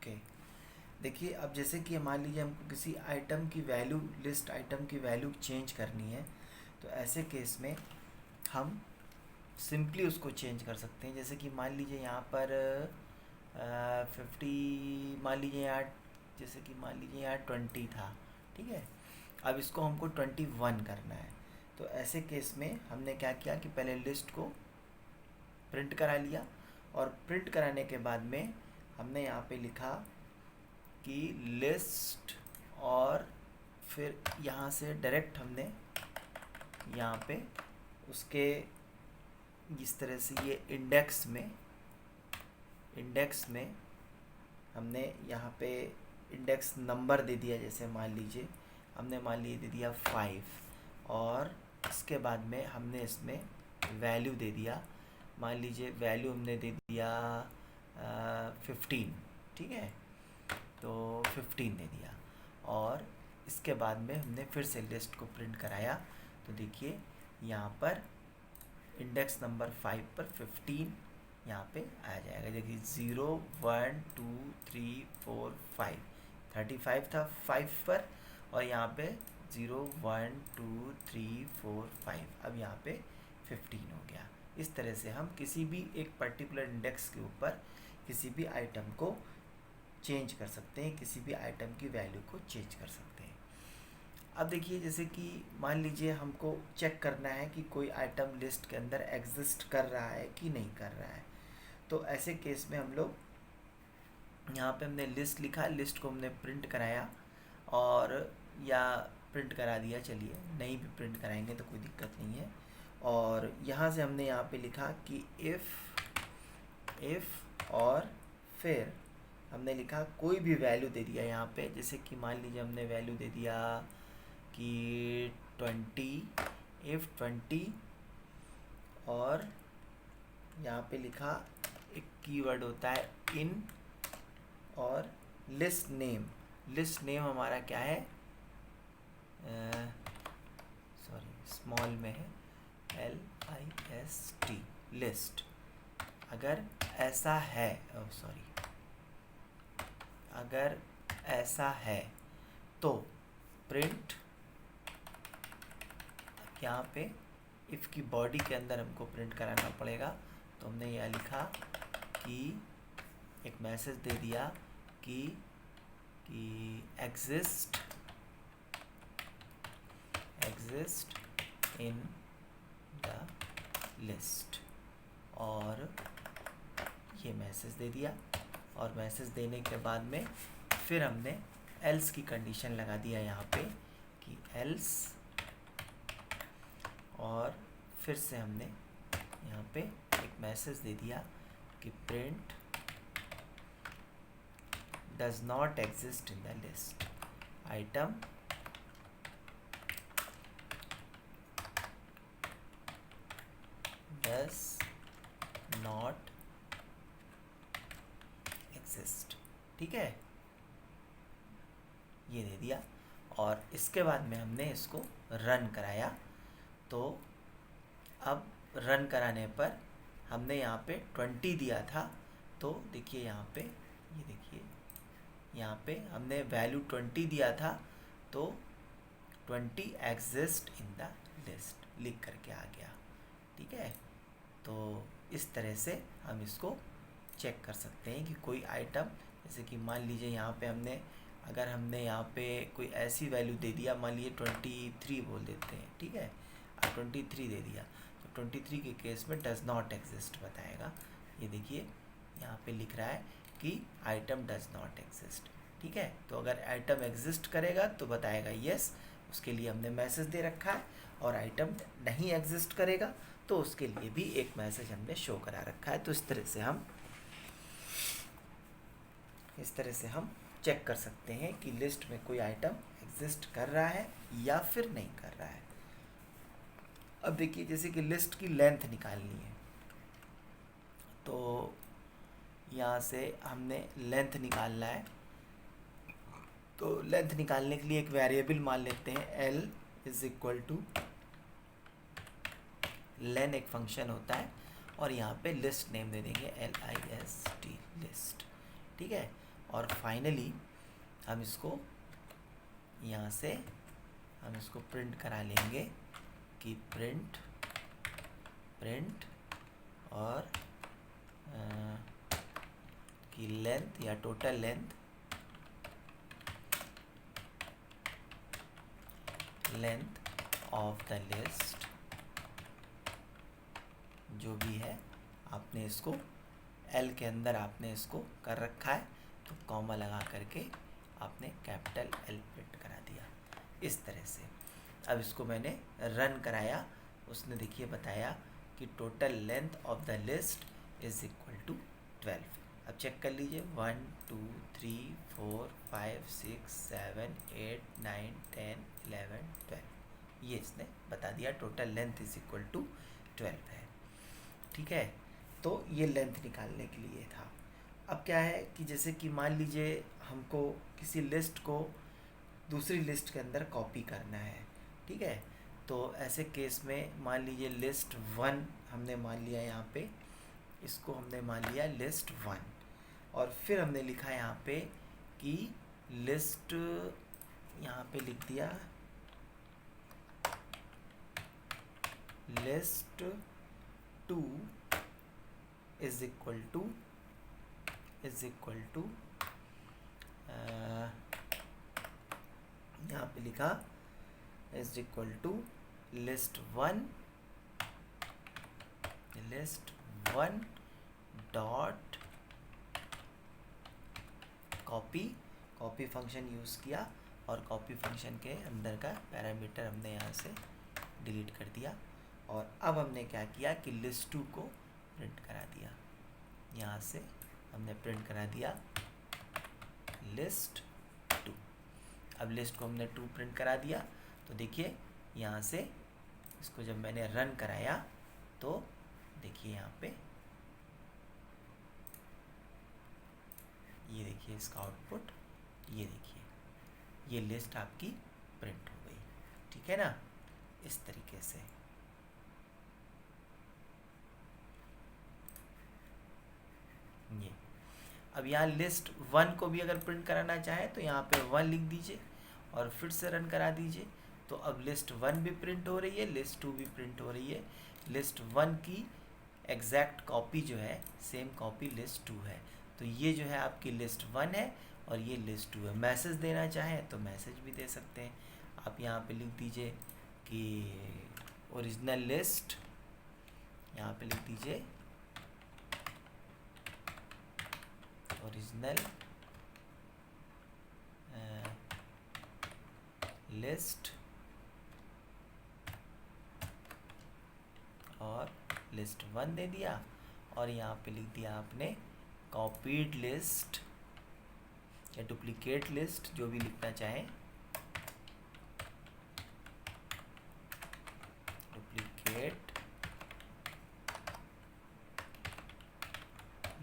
Okay, देखिए अब जैसे कि मान लीजिए हमको किसी आइटम की वैल्यू, लिस्ट आइटम की वैल्यू चेंज करनी है, तो ऐसे केस में हम सिंपली उसको चेंज कर सकते हैं। जैसे कि मान लीजिए यहाँ पर 50, मान लीजिए यहाँ, जैसे कि मान लीजिए यहाँ 20 था, ठीक है। अब इसको हमको 21 करना है। तो ऐसे केस में हमने क्या किया कि पहले लिस्ट को प्रिंट करा लिया, और प्रिंट कराने के बाद में हमने यहाँ पे लिखा कि लिस्ट, और फिर यहाँ से डायरेक्ट हमने यहाँ पे उसके इस तरह से ये इंडेक्स में हमने यहाँ पे इंडेक्स नंबर दे दिया। जैसे मान लीजिए हमने दे दिया 5, और इसके बाद में हमने इसमें वैल्यू दे दिया, मान लीजिए वैल्यू हमने दे दिया 15, ठीक है। तो 15 दे दिया, और इसके बाद में हमने फिर से लिस्ट को प्रिंट कराया। तो देखिए यहाँ पर इंडेक्स नंबर 5 पर 15 यहाँ पे आ जाएगा। देखिए 0 1 2 3 4 5, 35 था 5 पर, और यहाँ पे 0 1 2 3 4 5, अब यहाँ पे 15 हो गया। इस तरह से हम किसी भी एक पर्टिकुलर इंडेक्स के ऊपर किसी भी आइटम को चेंज कर सकते हैं, किसी भी आइटम की वैल्यू को चेंज कर सकते हैं। अब देखिए जैसे कि मान लीजिए हमको चेक करना है कि कोई आइटम लिस्ट के अंदर एग्जिस्ट कर रहा है कि नहीं कर रहा है। तो ऐसे केस में हम लोग यहाँ पे हमने लिस्ट लिखा, लिस्ट को हमने प्रिंट कराया, और या प्रिंट करा दिया, चलिए नहीं भी प्रिंट कराएंगे तो कोई दिक्कत नहीं है। और यहाँ से हमने यहाँ पे लिखा कि इफ़ और फिर हमने लिखा कोई भी वैल्यू दे दिया यहाँ पे। जैसे कि मान लीजिए हमने वैल्यू दे दिया कि 20, इफ़ 20, और यहाँ पे लिखा एक कीवर्ड होता है इन, और लिस्ट नेम हमारा क्या है, सॉरी स्मॉल में है, LIST, लिस्ट। अगर ऐसा है, सॉरी, अगर ऐसा है तो प्रिंट, यहाँ पे इफ़ की बॉडी के अंदर हमको प्रिंट कराना पड़ेगा। तो हमने यह लिखा कि एक मैसेज दे दिया कि एग्जिस्ट इन द लिस्ट, और ये मैसेज दे दिया। और मैसेज देने के बाद में फिर हमने एल्स की कंडीशन लगा दिया यहाँ पे कि एल्स, और फिर से हमने यहाँ पे एक मैसेज दे दिया कि print does not exist in the list, item does not exist, ठीक है, ये दे दिया। और इसके बाद में हमने इसको रन कराया। तो अब रन कराने पर हमने यहाँ पे 20 दिया था, तो देखिए यहाँ पे, ये देखिए यहाँ पे हमने वैल्यू 20 दिया था, तो 20 एग्जिस्ट इन द लिस्ट लिख करके आ गया, ठीक है। तो इस तरह से हम इसको चेक कर सकते हैं कि कोई आइटम, जैसे कि मान लीजिए यहाँ पे अगर हमने यहाँ पे कोई ऐसी वैल्यू दे दिया, मान लीजिए 23 बोल देते हैं, ठीक है, 23 दे दिया, तो 23 के केस में डज नॉट एग्जिस्ट बताएगा। ये देखिए यहाँ पे लिख रहा है कि आइटम डज नॉट एग्जिस्ट, ठीक है। तो अगर आइटम एग्जिस्ट करेगा तो बताएगा यस, उसके लिए हमने मैसेज दे रखा है। और आइटम नहीं एग्जिस्ट करेगा तो उसके लिए भी एक मैसेज हमने शो करा रखा है। तो इस तरह से हम चेक कर सकते हैं कि लिस्ट में कोई आइटम एग्जिस्ट कर रहा है या फिर नहीं कर रहा है। अब देखिए जैसे कि लिस्ट की लेंथ निकालनी है, तो यहाँ से हमने लेंथ निकालना है। तो लेंथ निकालने के लिए एक वेरिएबल मान लेते हैं, L is equal two lane, एक फंक्शन होता है, और यहाँ पे लिस्ट नेम दे देंगे LIST, लिस्ट, ठीक है। और फाइनली हम इसको यहाँ से हम इसको प्रिंट करा लेंगे कि प्रिंट और की लेंथ या total length of the list जो भी है, आपने इसको एल के अंदर आपने इसको कर रखा है, तो कॉमा लगा करके आपने कैपिटल एल प्रिंट करा दिया इस तरह से। अब इसको मैंने रन कराया, उसने देखिए बताया कि total length of the list is equal to 12। अब चेक कर लीजिए 1 2 3 4 5 6 7 8 9 10 11 12, ये इसने बता दिया total length is equal to 12 है। ठीक है, तो ये लेंथ निकालने के लिए था। अब क्या है कि जैसे कि मान लीजिए हमको किसी लिस्ट को दूसरी लिस्ट के अंदर कॉपी करना है, ठीक है, तो ऐसे केस में मान लीजिए लिस्ट 1 हमने मान लिया, यहाँ पे इसको हमने मान लिया लिस्ट 1, और फिर हमने लिखा यहाँ पे कि लिस्ट, यहाँ पे लिख दिया लिस्ट 2 इज इक्वल टू यहाँ पे लिखा is equal to list 1 dot copy function use किया, और कॉपी फंक्शन के अंदर का पैरामीटर हमने यहाँ से डिलीट कर दिया। और अब हमने क्या किया कि लिस्ट 2 को प्रिंट करा दिया, यहाँ से हमने प्रिंट करा दिया लिस्ट 2। अब लिस्ट को हमने 2 प्रिंट करा दिया, तो देखिए यहाँ से इसको जब मैंने रन कराया तो देखिए यहाँ पे ये देखिए इसका आउटपुट, ये देखिए ये लिस्ट आपकी प्रिंट हो गई। ठीक है ना, इस तरीके से। ये अब यहाँ लिस्ट 1 को भी अगर प्रिंट कराना चाहे तो यहाँ पे 1 लिख दीजिए और फिर से रन करा दीजिए, तो अब लिस्ट 1 भी प्रिंट हो रही है, लिस्ट 2 भी प्रिंट हो रही है। लिस्ट 1 की एग्जैक्ट कॉपी जो है, सेम कॉपी लिस्ट 2 है, तो ये जो है आपकी लिस्ट 1 है और ये लिस्ट 2 है। मैसेज देना चाहें तो मैसेज भी दे सकते हैं। आप यहाँ पे लिख दीजिए कि ओरिजिनल लिस्ट, यहाँ पे लिख दीजिए ओरिजिनल लिस्ट और लिस्ट 1 दे दिया, और यहाँ पे लिख दिया आपने कॉपीड लिस्ट या डुप्लीकेट लिस्ट, जो भी लिखना चाहें, डुप्लीकेट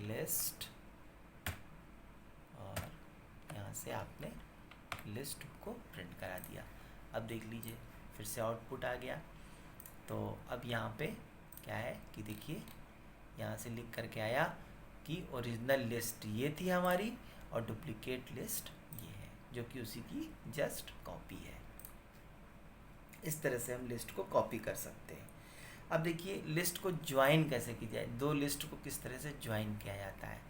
लिस्ट, और यहाँ से आपने लिस्ट को प्रिंट करा दिया। अब देख लीजिए फिर से आउटपुट आ गया। तो अब यहाँ पे क्या है कि देखिए यहाँ से लिख करके आया कि ओरिजिनल लिस्ट ये थी हमारी और डुप्लीकेट लिस्ट ये है, जो कि उसी की जस्ट कॉपी है। इस तरह से हम लिस्ट को कॉपी कर सकते हैं। अब देखिए लिस्ट को ज्वाइन कैसे की जाए, दो लिस्ट को किस तरह से ज्वाइन किया जाता है।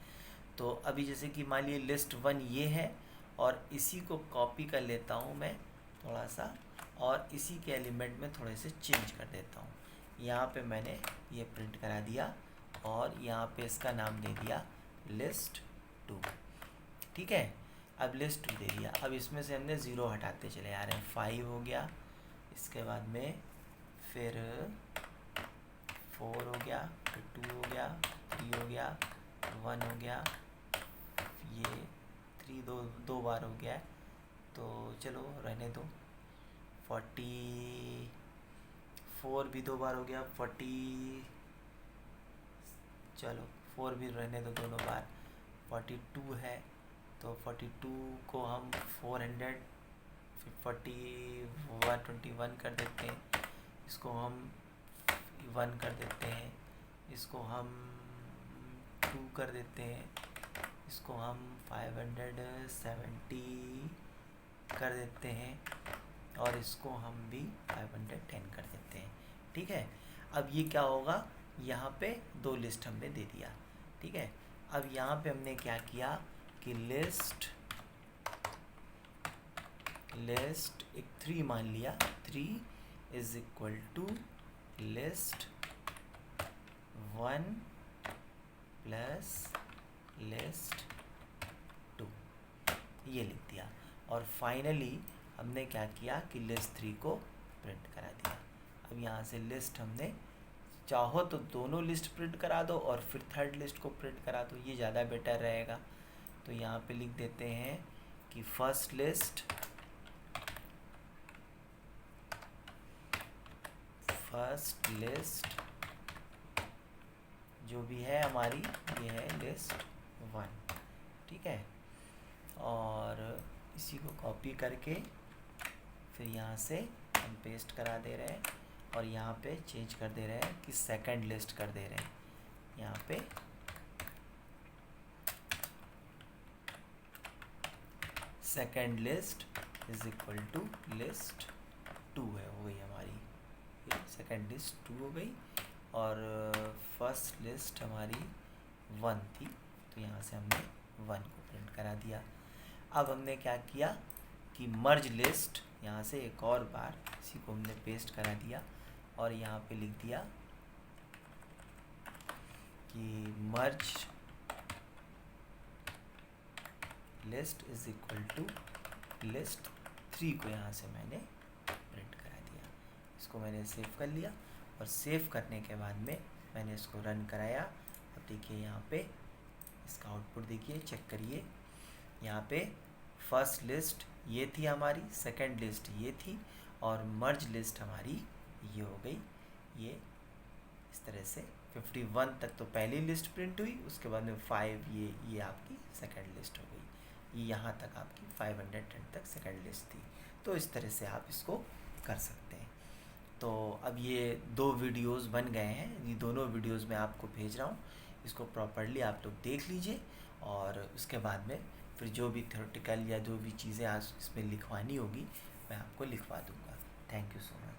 तो अभी जैसे कि मान लीजिए लिस्ट 1 ये है और इसी को कॉपी कर लेता हूँ मैं थोड़ा सा, और इसी के एलिमेंट में थोड़े से चेंज कर देता हूँ। यहाँ पे मैंने ये प्रिंट करा दिया और यहाँ पे इसका नाम दे दिया लिस्ट 2। ठीक है, अब लिस्ट 2 दे दिया। अब इसमें से हमने 0 हटाते चले आ रहे हैं। 5 हो गया, इसके बाद में फिर 4 हो गया, फिर 2 हो गया, 3 हो गया, 1 हो गया, ये 3 दो बार हो गया, तो चलो रहने दो। 44 भी 2 बार हो गया, 40, चलो 4 भी रहने दो दोनों बार। 42 है तो 42 को हम 400 फिर 21 कर देते हैं, इसको हम 1 कर देते हैं, इसको हम 2 कर देते हैं, इसको हम 570 कर देते हैं और इसको हम भी 510 कर देते हैं। ठीक है, अब ये क्या होगा, यहाँ पे दो लिस्ट हमने दे दिया। ठीक है, अब यहाँ पे हमने क्या किया कि लिस्ट एक 3 मान लिया, 3 is equal to list 1 plus list 2, ये लिख दिया। और फाइनली हमने क्या किया कि लिस्ट 3 को प्रिंट करा दिया। अब यहाँ से लिस्ट हमने चाहो तो दोनों लिस्ट प्रिंट करा दो और फिर थर्ड लिस्ट को प्रिंट करा दो, ये ज़्यादा बेटर रहेगा। तो यहाँ पे लिख देते हैं कि फर्स्ट लिस्ट जो भी है हमारी, ये है लिस्ट 1। ठीक है, और इसी को कॉपी करके फिर यहाँ से हम पेस्ट करा दे रहे हैं और यहाँ पे चेंज कर दे रहे हैं कि सेकंड लिस्ट कर दे रहे हैं। यहाँ पे second list is equal to list 2 है, हो गई हमारी, ये सेकंड लिस्ट 2 हो गई। और फर्स्ट लिस्ट हमारी 1 थी, तो यहाँ से हमने 1 को प्रिंट करा दिया। अब हमने क्या किया कि मर्ज लिस्ट, यहाँ से एक और बार इसी को हमने पेस्ट करा दिया और यहाँ पे लिख दिया कि merge list is equal to list 3 को यहाँ से मैंने प्रिंट करा दिया। इसको मैंने सेव कर लिया और सेव करने के बाद में मैंने इसको रन कराया। अब देखिए यहाँ पे इसका आउटपुट देखिए, चेक करिए। यहाँ पे फर्स्ट लिस्ट ये थी हमारी, सेकंड लिस्ट ये थी और मर्ज लिस्ट हमारी ये हो गई। ये इस तरह से 51 तक तो पहली लिस्ट प्रिंट हुई, उसके बाद में 5 ये आपकी सेकंड लिस्ट हो गई। ये यहाँ तक आपकी 510 तक सेकंड लिस्ट थी। तो इस तरह से आप इसको कर सकते हैं। तो अब ये 2 वीडियोस बन गए हैं, ये दोनों वीडियोस मैं आपको भेज रहा हूँ। इसको प्रॉपर्ली आप लोग देख लीजिए और उसके बाद में फिर जो भी थ्योरेटिकल या जो भी चीज़ें आज इसमें लिखवानी होगी मैं आपको लिखवा दूँगा। Thank you so much.